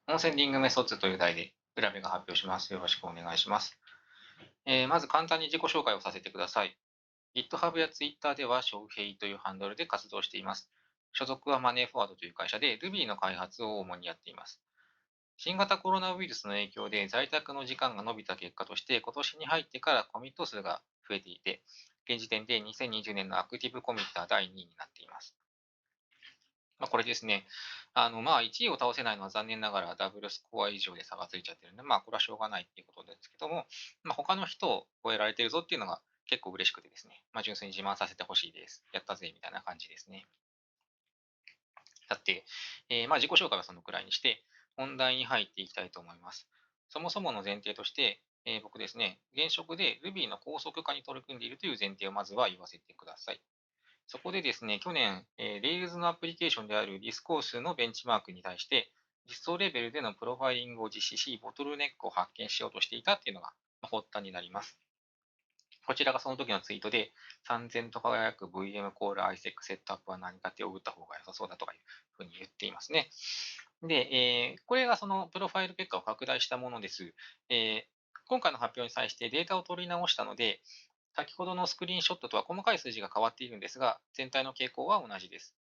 オンセンディングメソッドという題で浦部が発表します。よろしくお願いします。まず簡単に自己紹介をさせてください。GitHub や Twitter では翔平というハンドルで活動しています。所属はマネーフォワードという会社で Ruby の開発を主にやっています。新型コロナウイルスの影響で在宅の時間が伸びた結果として今年に入ってからコミット数が増えていて、現時点で2020年のアクティブコミッター第2位になっています。これですね。1位を倒せないのは残念ながらダブルスコア以上で差がついちゃってるんで、これはしょうがないっていうことですけども、他の人を超えられてるぞっていうのが結構嬉しくてですね、純粋に自慢させてほしいです。やったぜみたいな感じですね。だって、自己紹介はそのくらいにして、本題に入っていきたいと思います。そもそもの前提として、僕ですね、現職で Ruby の高速化に取り組んでいるという前提をまずは言わせてください。そこでですね、去年、Rails のアプリケーションであるディスコースのベンチマークに対して、実装レベルでのプロファイリングを実施し、ボトルネックを発見しようとしていたっていうのが発端になります。こちらがその時のツイートで、3000と輝く VM コール ISEC セットアップは何か手を打った方が良さそうだとかいうふうに言っていますね。で、これがそのプロファイル結果を拡大したものです。今回の発表に際してデータを取り直したので、先ほどのスクリーンショットとは細かい数字が変わっているんですが、全体の傾向は同じです。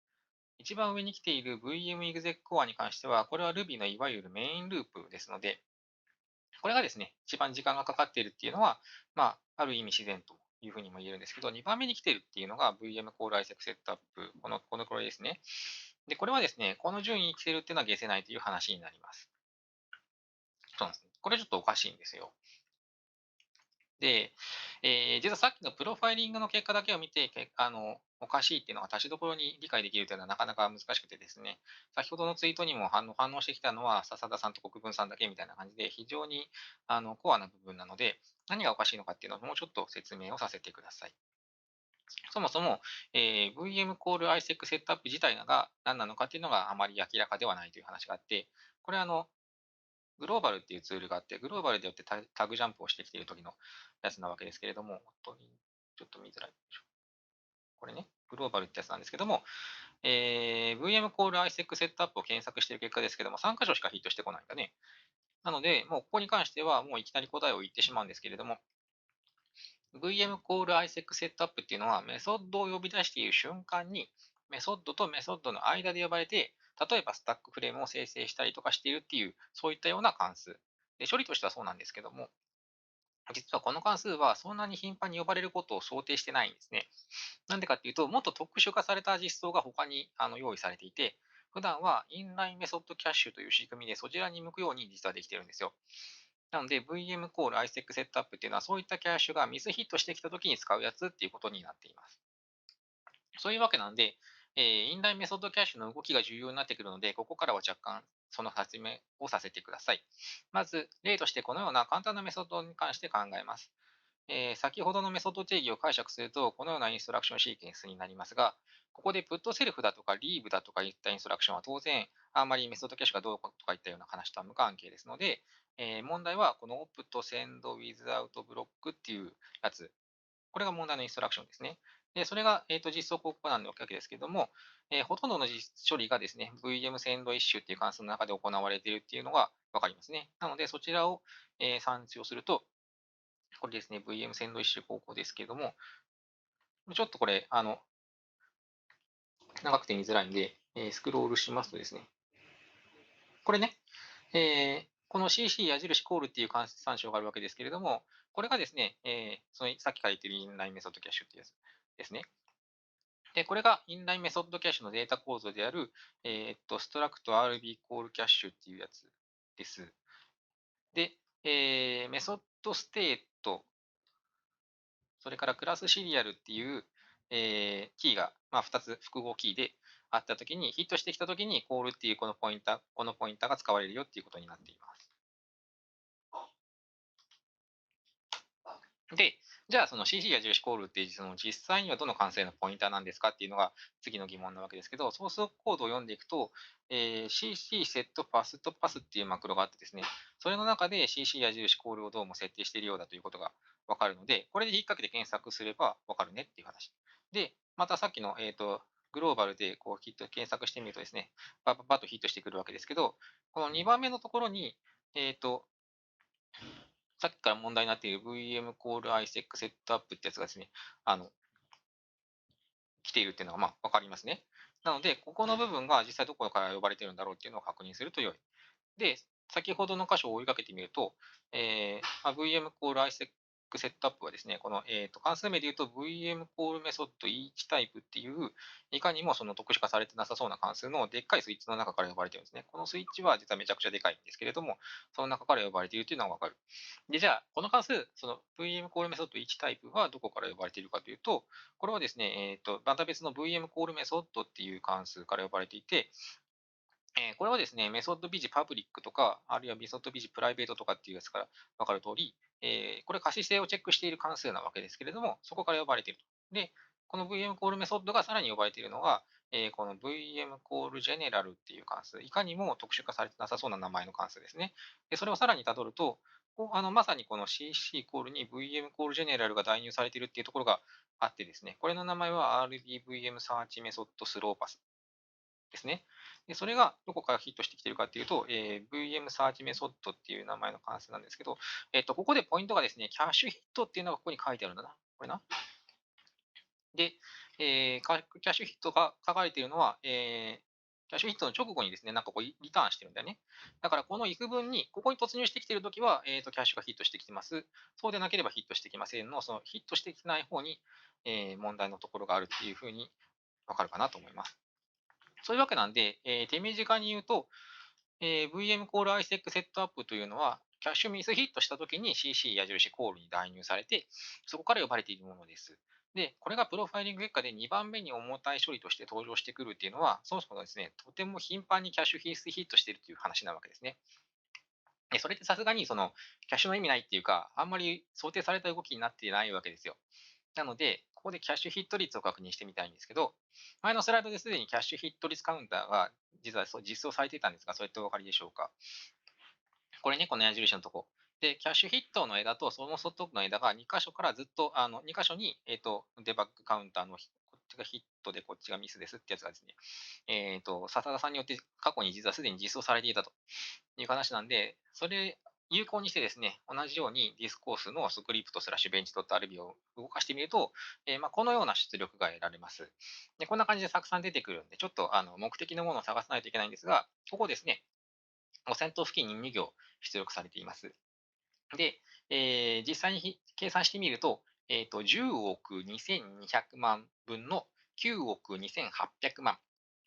一番上に来ている VM exec core に関しては、これは Ruby のいわゆるメインループですので、これがですね、一番時間がかかっているっていうのは、ある意味自然というふうにも言えるんですけど、2番目に来ているっていうのが VM Core ISEC Setup、このくらいですね。で、これはですね、この順位に来ているっていうのは消せないという話になります。そうなんですね。これちょっとおかしいんですよ。で、実はさっきのプロファイリングの結果だけを見て、おかしいっていうのが立ちどころに理解できるというのはなかなか難しくてですね、先ほどのツイートにも反応してきたのは、笹田さんと国分さんだけみたいな感じで、非常にコアな部分なので、何がおかしいのかっていうのをもうちょっと説明をさせてください。そもそも、VM コール ISEC セットアップ自体が何なのかっていうのがあまり明らかではないという話があって、これはグローバルっていうツールがあって、グローバルでよってタグジャンプをしてきている時のやつなわけですけれども、本当にちょっと見づらいでしょ。これね、グローバルってやつなんですけども、VM コール ISEC セットアップを検索している結果ですけども、3箇所しかヒットしてこないんだね。なので、もうここに関しては、もういきなり答えを言ってしまうんですけれども、VM コール ISEC セットアップっていうのは、メソッドを呼び出している瞬間に、メソッドとメソッドの間で呼ばれて、例えばスタックフレームを生成したりとかしているっていう、そういったような関数。で、処理としてはそうなんですけども、実はこの関数はそんなに頻繁に呼ばれることを想定してないんですね。なんでかっていうと、もっと特殊化された実装が他に用意されていて、普段はインラインメソッドキャッシュという仕組みでそちらに向くように実はできてるんですよ。なので VM コール ISEC セットアップっていうのはそういったキャッシュがミスヒットしてきた時に使うやつっていうことになっています。そういうわけなんで、インラインメソッドキャッシュの動きが重要になってくるので、ここからは若干その説明をさせてください。まず、例としてこのような簡単なメソッドに関して考えます。先ほどのメソッド定義を解釈すると、このようなインストラクションシーケンスになりますが、ここで put セルフだとか leave だとかいったインストラクションは当然、あんまりメソッドキャッシュがどうとかいったような話とは無関係ですので、問題はこの opt send without block っていうやつ、これが問題のインストラクションですね。で、それが、実装ここなんわけですけれども、ほとんどの処理がですね、VM send issue っていう関数の中で行われているっていうのがわかりますね。なので、そちらを、参照すると、これですね、VM 先導一周高校ですけれども、ちょっとこれ、長くて見づらいんで、スクロールしますとですね、これね、この CC 矢印コールっていう関数参照があるわけですけれども、これがですね、そのさっきから言ってるインラインメソッドキャッシュっていうやつですね。で、これがインラインメソッドキャッシュのデータ構造である、ストラクト RB コールキャッシュっていうやつです。で、メソッドステートそれからクラスシリアルっていう、キーが、2つ複合キーであったときに、ヒットしてきたときに、コールっていうこのポインターが使われるよっていうことになっています。で、じゃあその CC や重視コールっていうその実際にはどの関数のポインターなんですかっていうのが次の疑問なわけですけど、ソースコードを読んでいくと、CC セットパスとパスっていうマクロがあってですね、それの中で CC や重視コールをどうも設定しているようだということがわかるので、これで引っ掛けて検索すればわかるねっていう話。で、またさっきの、グローバルでこうヒット検索してみるとですね、パッパッパッとヒットしてくるわけですけど、この2番目のところに、えっと、さっきから問題になっている VM コール ISEC セットアップってやつがですね、あの、来ているっていうのがわかりますね。なので、ここの部分が実際どこから呼ばれているんだろうっていうのを確認すると良い。で、先ほどの箇所を追いかけてみると、VM コール ISEC セットアップはですね、この、関数名で言うと VM コールメソッド each タイプっていう、いかにもその特殊化されてなさそうな関数のでっかいスイッチの中から呼ばれているんですね。このスイッチは実はめちゃくちゃでかいんですけれども、その中から呼ばれているというのがわかる。で、じゃあ、この関数、その VM コールメソッド1タイプはどこから呼ばれているかというと、これはですね、また別の VM コールメソッドっていう関数から呼ばれていて、これはですね、メソッドビジパブリックとか、あるいはメソッドビジプライベートとかっていうやつから分かる通り、これ可視性をチェックしている関数なわけですけれども、そこから呼ばれていると。で、この VM コールメソッドがさらに呼ばれているのが、この VM コールジェネラルっていう関数、いかにも特殊化されてなさそうな名前の関数ですね。で、それをさらに辿ると、まさにこの CC イコールに VM コールジェネラルが代入されているっていうところがあってですね、これの名前は RBVM サーチメソッドスローパスですね。で、それがどこからヒットしてきているかというと、VM サーチメソッドっていう名前の関数なんですけど、ここでポイントがですね、キャッシュヒットっていうのがここに書いてあるんだな。これな。で、キャッシュヒットが書かれているのは、キャッシュヒットの直後にですね、なんかこうリターンしてるんだよね。だからこの if 文に、ここに突入してきているときは、キャッシュがヒットしてきてます。そうでなければヒットしてきませんの、そのヒットしてきてない方に、問題のところがあるっていうふうにわかるかなと思います。そういうわけなんで、手短に言うと、VM コール ISEC セットアップというのは、キャッシュミスヒットしたときに CC 矢印コールに代入されて、そこから呼ばれているものです。で、これがプロファイリング結果で2番目に重たい処理として登場してくるっていうのは、そもそもですね、とても頻繁にキャッシュヒットしているという話なわけですね。それってさすがにそのキャッシュの意味ないっていうか、あんまり想定された動きになっていないわけですよ。なので、ここでキャッシュヒット率を確認してみたいんですけど、前のスライドですでにキャッシュヒット率カウンターが実は実装されていたんですが、それってお分かりでしょうか。これね、この矢印のとこ。で、キャッシュヒットの枝とその外の枝が2箇所からずっと、2箇所に、デバッグカウンターのこっちがヒットでこっちがミスですってやつがですね、笹田さんによって過去に実はすでに実装されていたという話なんで、それ有効にしてですね、同じようにディスコースのスクリプトスラッシュベンチ .rb を動かしてみると、このような出力が得られます。で、こんな感じでたくさん出てくるんで、ちょっと目的のものを探さないといけないんですが、ここですね、先頭付近に2行出力されています。で、実際に計算してみると、10億2200万分の9億2800万。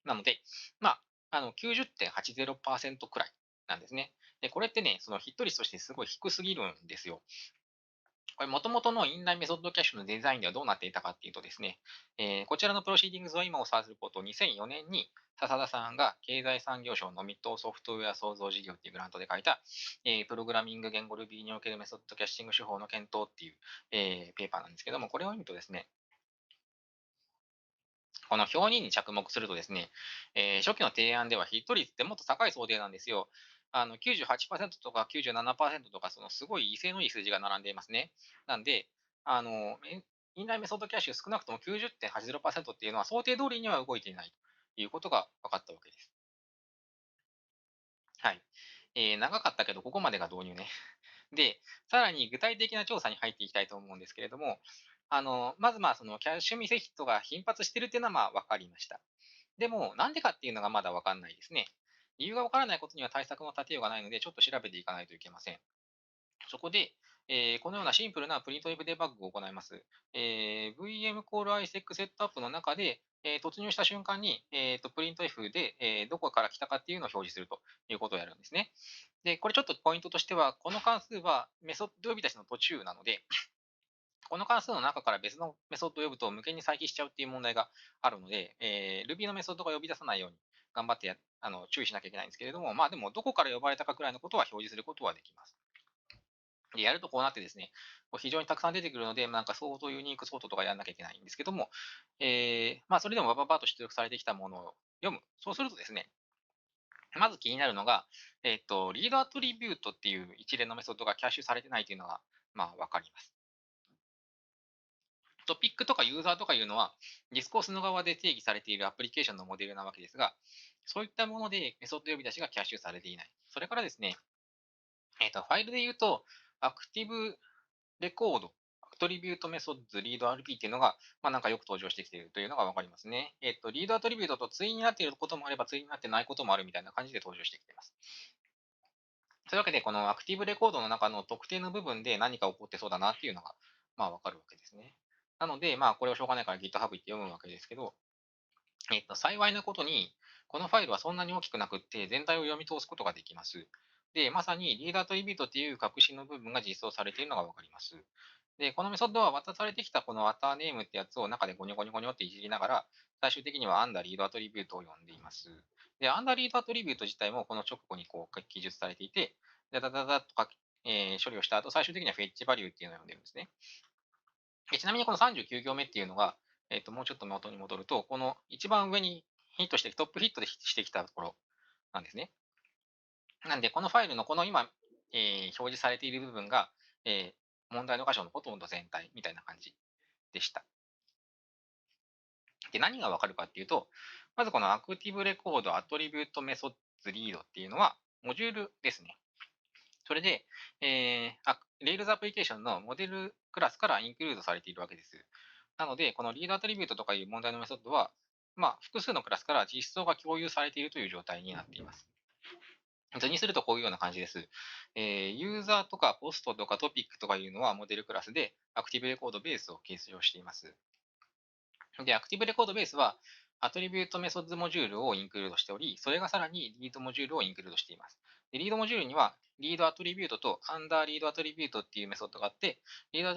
なので、まあ、90.80%くらいなんですね。で、これってね、そのヒット率としてすごい低すぎるんですよ。これ、もともとのインラインメソッドキャッシュのデザインではどうなっていたかっていうとですね、こちらのプロシーディングズは今お伝えすること、2004年に笹田さんが経済産業省のミッドソフトウェア創造事業っていうグラントで書いた、プログラミング言語 Ruby におけるメソッドキャッシング手法の検討っていう、ペーパーなんですけども、これを見るとですね、この表2に着目するとですね、初期の提案ではヒット率ってもっと高い想定なんですよ。98%とか97%とか、そのすごい威勢のいい数字が並んでいますね。なんで、インラインメソッドキャッシュ少なくとも90.80%っていうのは想定通りには動いていないということが分かったわけです。はい。長かったけど、ここまでが導入ね。で、さらに具体的な調査に入っていきたいと思うんですけれども、まずそのキャッシュミスヒットが頻発しているっていうのは分かりました。でも、なんでかっていうのがまだ分かんないですね。理由が分からないことには対策の立てようがないので、ちょっと調べていかないといけません。そこで、このようなシンプルなプリント F デバッグを行います。VM コール ISEC セットアップの中で、突入した瞬間に、プリント F で、どこから来たかっていうのを表示するということをやるんですね。で、これちょっとポイントとしては、この関数はメソッド呼び出しの途中なので、この関数の中から別のメソッドを呼ぶと無限に再起しちゃうっていう問題があるので、Ruby のメソッドが呼び出さないように頑張って注意しなきゃいけないんですけれども、まあでもどこから呼ばれたかくらいのことは表示することはできます。で、やるとこうなってですね、こう非常にたくさん出てくるので、なんか相当ユニークソートとかやらなきゃいけないんですけども、それでもバババッと出力されてきたものを読む。そうするとですね、まず気になるのが、リードアトリビュートっていう一連のメソッドがキャッシュされてないというのが、わかります。トピックとかユーザーとかいうのは、ディスコースの側で定義されているアプリケーションのモデルなわけですが、そういったものでメソッド呼び出しがキャッシュされていない。それからですね、ファイルで言うと、アクティブレコード、アトリビュートメソッド、リード RP っていうのが、なんかよく登場してきているというのがわかりますね。リードアトリビュートと対になっていることもあれば、対になってないこともあるみたいな感じで登場してきています。というわけで、このアクティブレコードの中の特定の部分で何か起こってそうだなっていうのが、わかるわけですね。なので、これをしょうがないから GitHub 行って読むわけですけど、幸いなことに、このファイルはそんなに大きくなくって、全体を読み通すことができます。で、まさにリーダートリビュートっていう革新の部分が実装されているのがわかります。で、このメソッドは渡されてきたこのアターネームってやつを中でゴニョゴニョゴニョっていじりながら、最終的にはアンダーリードアトリビュートを呼んでいます。で、アンダーリードアトリビュート自体もこの直後にこう記述されていて、ダダダダとか、処理をした後、最終的にはフェッチバリューっていうのを呼んでるんですね。ちなみにこの39行目っていうのが、もうちょっと元に戻ると、この一番上にヒットしてトップヒットでしてきたところなんですね。なんで、このファイルのこの今、表示されている部分が、問題の箇所のほとんど全体みたいな感じでした。で、何がわかるかっていうと、まずこのアクティブレコード、アトリビュートメソッドリードっていうのは、モジュールですね。それで、Rails アプリケーションのモデルクラスからインクルードされているわけです。なので、このリードアトリビュートとかいう問題のメソッドは、複数のクラスから実装が共有されているという状態になっています。図にするとこういうような感じです。ユーザーとかポストとかトピックとかいうのはモデルクラスで、アクティブレコードベースを形成しています。で、アクティブレコードベースは、アトリビュートメソッドモジュールをインクルードしており、それがさらにリードモジュールをインクルードしています。でリードモジュールには、リードアトリビュートとアンダーリードアトリビュートっていうメソッドがあって、リード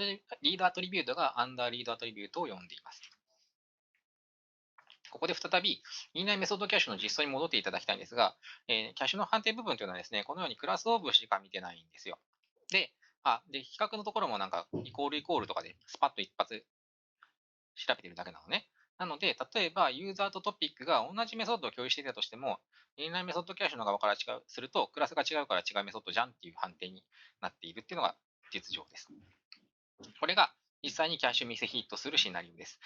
アトリビュートがアンダーリードアトリビュートを呼んでいます。ここで再び、インラインメソッドキャッシュの実装に戻っていただきたいんですが、キャッシュの判定部分というのはですね、このようにクラスオブしか見てないんですよ。で、比較のところもなんか、イコールイコールとかでスパッと一発調べてるだけなのね。なので、例えば、ユーザーとトピックが同じメソッドを共有していたとしても、インラインメソッドキャッシュの側から違う、すると、クラスが違うから違うメソッドじゃんっていう判定になっているっていうのが実情です。これが実際にキャッシュミスヒットするシナリオです。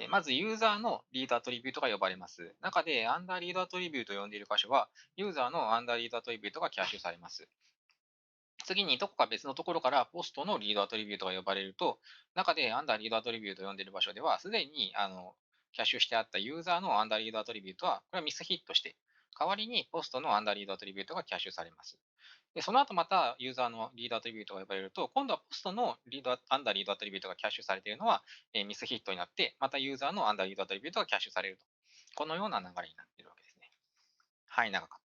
まず、ユーザーのリードアトリビュートが呼ばれます。中で、アンダーリードアトリビュートを呼んでいる箇所は、ユーザーのアンダーリードアトリビュートがキャッシュされます。次にどこか別のところからポストのリードアトリビュートが呼ばれると、中でアンダーリードアトリビュートを呼んでいる場所では、すでにキャッシュしてあったユーザーのアンダーリードアトリビュートは、これはミスヒットして、代わりにポストのアンダーリードアトリビュートがキャッシュされます。で、その後またユーザーのリードアトリビュートが呼ばれると、今度はポストのアンダーリードアトリビュートがキャッシュされているのは、ミスヒットになって、またユーザーのアンダーリードアトリビュートがキャッシュされると。このような流れになっているわけですね。はい、長かっ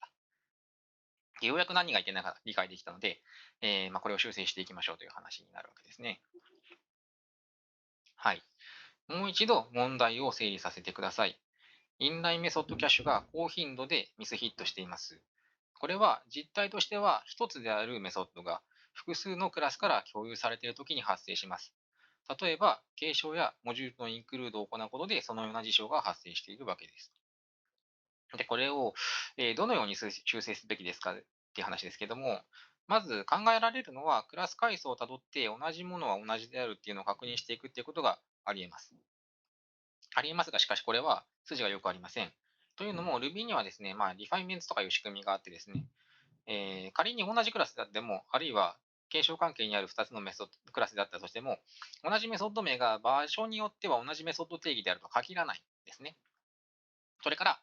た。ようやく何がいけないか理解できたので、これを修正していきましょうという話になるわけですね。はい。もう一度問題を整理させてください。インラインメソッドキャッシュが高頻度でミスヒットしています。これは実態としては一つであるメソッドが複数のクラスから共有されているときに発生します。例えば、継承やモジュールのインクルードを行うことでそのような事象が発生しているわけです。で、これを、どのように修正すべきですかっていう話ですけども、まず考えられるのは、クラス階層をたどって同じものは同じであるっていうのを確認していくっていうことがあり得ます。あり得ますが、しかしこれは筋がよくありません。というのも、Ruby にはですね、リファインメンツとかいう仕組みがあってですね、仮に同じクラスであっても、あるいは継承関係にある2つのメソッドクラスであったとしても、同じメソッド名が場所によっては同じメソッド定義であるとは限らないんですね。それから、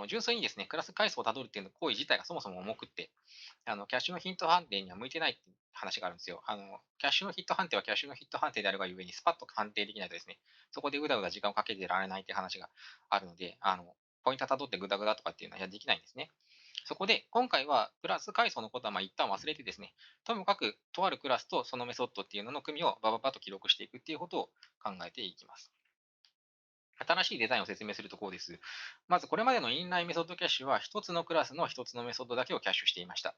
純粋にですね、クラス階層をたどるっていうの行為自体がそもそも重くって、キャッシュのヒット判定には向いてないっていう話があるんですよ。キャッシュのヒット判定はキャッシュのヒット判定であるがゆえに、スパッと判定できないとですね、そこでうだうだ時間をかけてられないっていう話があるので、ポイントたどってグダグダとかっていうのはできないんですね。そこで、今回はクラス階層のことは一旦忘れてですね、ともかく、とあるクラスとそのメソッドっていうのの組をバババッと記録していくっていうことを考えていきます。新しいデザインを説明するとこうです。まずこれまでのインラインメソッドキャッシュは一つのクラスの一つのメソッドだけをキャッシュしていました。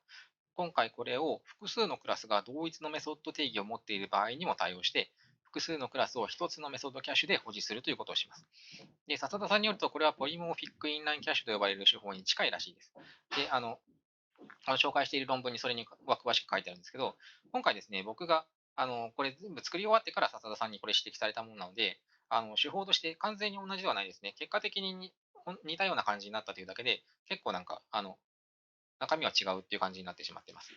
今回これを複数のクラスが同一のメソッド定義を持っている場合にも対応して、複数のクラスを一つのメソッドキャッシュで保持するということをします。で、笹田さんによると、これはポリモーフィックインラインキャッシュと呼ばれる手法に近いらしいです。で、紹介している論文にそれには詳しく書いてあるんですけど、今回ですね、僕がこれ全部作り終わってから笹田さんにこれ指摘されたものなので、手法として完全に同じではないですね。結果的に似たような感じになったというだけで、結構なんか、中身は違うっていう感じになってしまっています。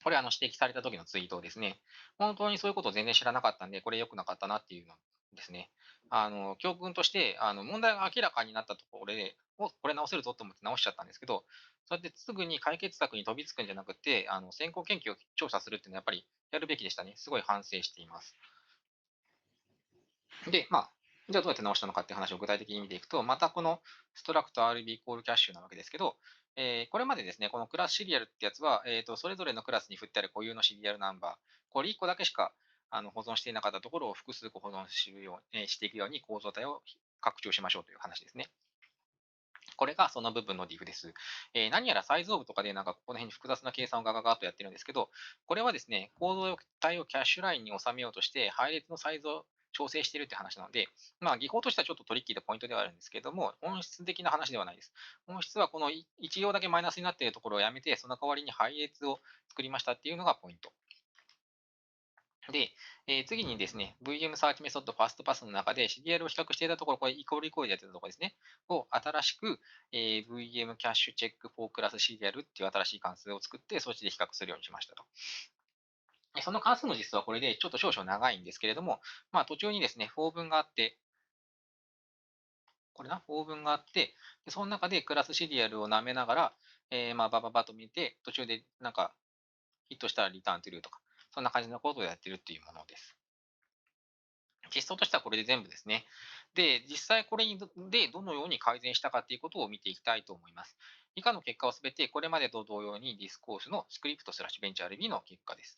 これ指摘された時のツイートですね。本当にそういうことを全然知らなかったんで、これ良くなかったなっていうのですね。教訓として、問題が明らかになったところで、これ直せるぞと思って直しちゃったんですけど、そうやってすぐに解決策に飛びつくんじゃなくて、先行研究を調査するっていうのはやっぱりやるべきでしたね。すごい反省しています。で、じゃあどうやって直したのかっていう話を具体的に見ていくと、またこのストラクト RB コールキャッシュなわけですけど、これまでですね、このクラスシリアルってやつは、それぞれのクラスに振ってある固有のシリアルナンバー、これ1個だけしか保存していなかったところを複数個保存していくように構造体を拡張しましょうという話ですね。これがその部分の diff です。何やらサイズオブとかでなんかここの辺に複雑な計算をガガガッとやってるんですけど、これはですね、構造体をキャッシュラインに収めようとして配列のサイズを調整しているって話なので、技法としてはちょっとトリッキーなポイントではあるんですけれども、本質的な話ではないです。本質はこの1行だけマイナスになっているところをやめて、その代わりに配列を作りましたっていうのがポイント。で、次にですね、VM サーチメソッドファーストパスの中でシリアルを比較していたところ、これイコールイコールでやってたところですね、を新しく、VM キャッシュチェックフォークラスシリアルっていう新しい関数を作って、そっちで比較するようにしましたと。その関数の実装はこれでちょっと少々長いんですけれども、途中にですね、フォー文があって、フォー文があって、でその中でクラスシリアルを舐めながら、バババと見て、途中でなんかヒットしたらリターントゥルーとか、そんな感じのことをやってるっていうものです。実装としてはこれで全部ですね。で、実際これでどのように改善したかということを見ていきたいと思います。以下の結果はすべてこれまでと同様にディスコースのスクリプトスラッシュベンチャー RB の結果です。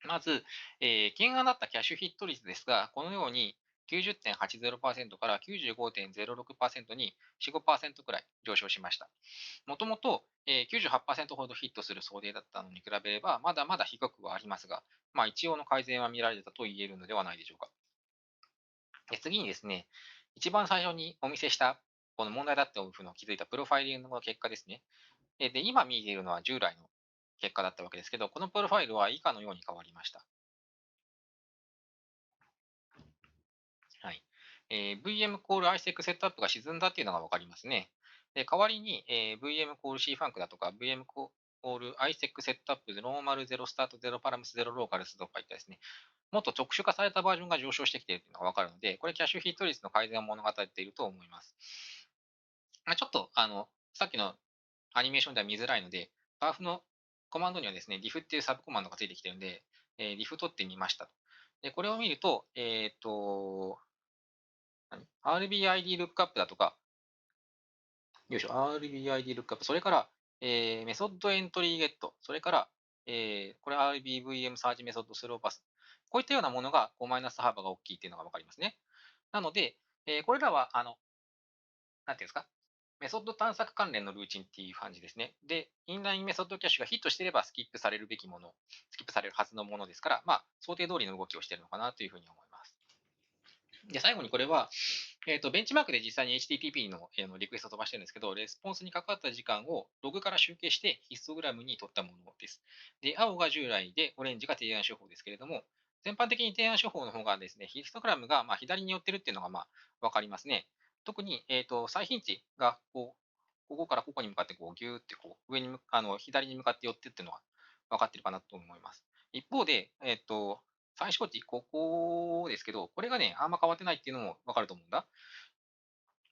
まず、懸案だったキャッシュヒット率ですが、このように90.80%から95.06%に4、5%くらい上昇しました。もともと98%ほどヒットする想定だったのに比べれば、まだまだ低くはありますが、一応の改善は見られたと言えるのではないでしょうか。次にですね、一番最初にお見せした、この問題だっていうふうに気づいたプロファイリングの結果ですね。で、今見ているのは従来の結果だったわけですけど、このプロファイルは以下のように変わりました。はい。VM コール ISEC セットアップが沈んだっていうのがわかりますね。で、代わりに、VM コール CFunk だとか、VM コール ISEC セットアップノーマル0スタート0パラムス0ローカルスとかいったですね、もっと特殊化されたバージョンが上昇してきているというのがわかるので、これキャッシュヒット率の改善を物語っていると思います。ちょっと、さっきのアニメーションでは見づらいので、パーフのコマンドにはですね、diff っていうサブコマンドがついてきてるんで、diff 取ってみましたと。で、これを見ると、RBID ルックアップだとか、よいしょ、RBID ルックアップ、それから、メソッドエントリーゲット、それから、これ RBVM サーチメソッドスローパス。こういったようなものが、マイナス幅が大きいっていうのがわかりますね。なので、これらは、なんていうんですか、メソッド探索関連のルーチンっていう感じですね。で、インラインメソッドキャッシュがヒットしていればスキップされるべきもの、スキップされるはずのものですから、想定通りの動きをしているのかなというふうに思います。で、最後にこれは、ベンチマークで実際に HTTP のリクエストを飛ばしてるんですけど、レスポンスにかかった時間をログから集計してヒストグラムに取ったものです。で、青が従来で、オレンジが提案手法ですけれども、全般的に提案手法の方がですね、ヒストグラムが左に寄ってるっていうのがわかりますね。特に、最頻値がここからここに向かってギューって上に左に向かって寄ってっていうのは分かってるかなと思います。一方で、最小値、ここですけど、これがね、あんま変わってないっていうのも分かると思うんだ。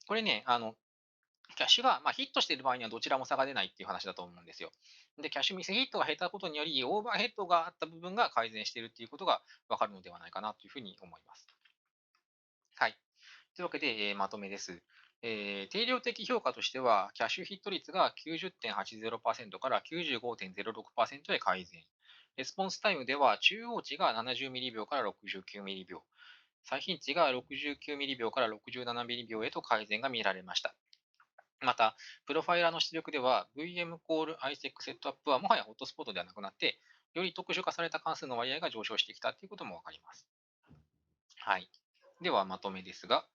これね、キャッシュが、ヒットしている場合にはどちらも差が出ないっていう話だと思うんですよ。で、キャッシュミスヒットが減ったことにより、オーバーヘッドがあった部分が改善しているっていうことが分かるのではないかなというふうに思います。はい。というわけで、まとめです。定量的評価としては、キャッシュヒット率が90.80%から95.06%へ改善。レスポンスタイムでは、中央値が70ミリ秒から69ミリ秒、最頻値が69ミリ秒から67ミリ秒へと改善が見られました。また、プロファイラーの出力では、VM コール ISEC セットアップはもはやホットスポットではなくなって、より特殊化された関数の割合が上昇してきたということもわかります。はい。では、まとめですが、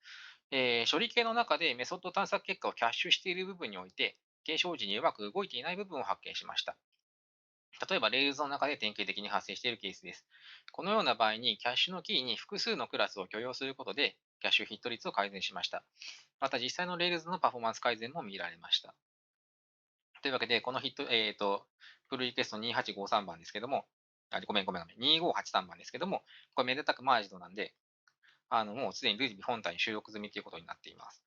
処理系の中でメソッド探索結果をキャッシュしている部分において、継承時にうまく動いていない部分を発見しました。例えば、Rails の中で典型的に発生しているケースです。このような場合に、キャッシュのキーに複数のクラスを許容することで、キャッシュヒット率を改善しました。また、実際の Rails のパフォーマンス改善も見られました。というわけで、このヒット、プルリクエスト2853番ですけども、ごめん、2583番ですけども、これめでたくマージドなんで、もうすでに Ruby 本体に収録済みということになっています。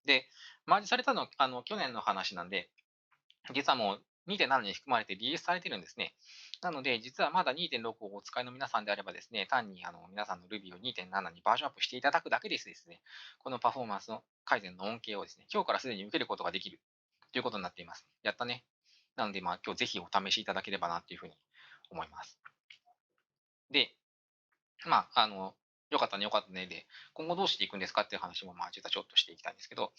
で、マージされたのは、去年の話なんで、実はもう2.7に含まれてリリースされてるんですね。なので、実はまだ2.6をお使いの皆さんであればですね、単に皆さんの Ruby を2.7にバージョンアップしていただくだけでですね、このパフォーマンスの改善の恩恵をですね、今日からすでに受けることができるということになっています。やったね。なので、今日ぜひお試しいただければなというふうに思います。で、よかったね、よかったねで、今後どうしていくんですかっていう話も、実はちょっとしていきたいんですけど、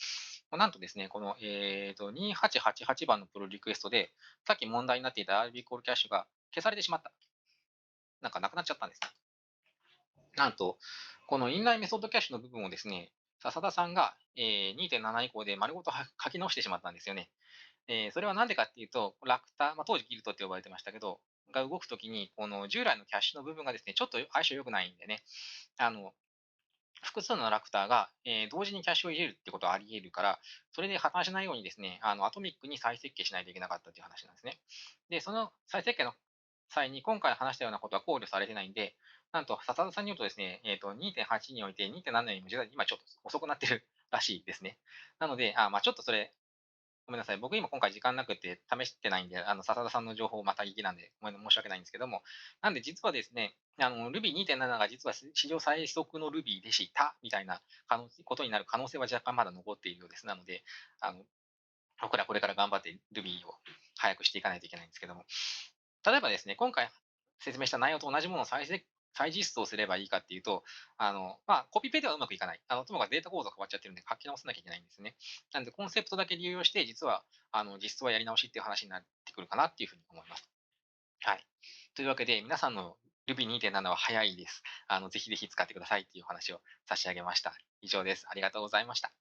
なんとですね、この、2888番のプロリクエストで、さっき問題になっていた RB コールキャッシュが消されてしまった。なんかなくなっちゃったんですね。なんと、このインラインメソッドキャッシュの部分をですね、笹田さんが、2.7以降で丸ごと書き直してしまったんですよね。それはなんでかっていうと、ラクター、当時ギルトって呼ばれてましたけど、が動くときに、この従来のキャッシュの部分がですね、ちょっと相性良くないんでね、あの、複数のラクターが、同時にキャッシュを入れるってことはあり得るから、それで破綻しないようにですね、アトミックに再設計しないといけなかったという話なんですね。で、その再設計の際に今回話したようなことは考慮されてないんで、なんと、笹田さんによるとですね、2.8において2.7よりも実は今ちょっと遅くなってるらしいですね。なので、ちょっとそれごめんなさい。僕今回時間なくて試してないんで、笹田さんの情報また聞きなんで、申し訳ないんですけども、なんで実はですね、Ruby 2.7が実は史上最速の Ruby でした、みたいなことになる可能性は若干まだ残っているようです。なので、あの、僕らこれから頑張って Ruby を早くしていかないといけないんですけども、例えばですね、今回説明した内容と同じものを再実装すればいいかっていうと、コピペではうまくいかない。ともかくデータ構造が変わっちゃってるんで書き直さなきゃいけないんですね。なんで、コンセプトだけ利用して、実は、実装はやり直しっていう話になってくるかなっていうふうに思います。はい。というわけで、皆さんの Ruby 2.7は早いです。ぜひぜひ使ってくださいっていうお話を差し上げました。以上です。ありがとうございました。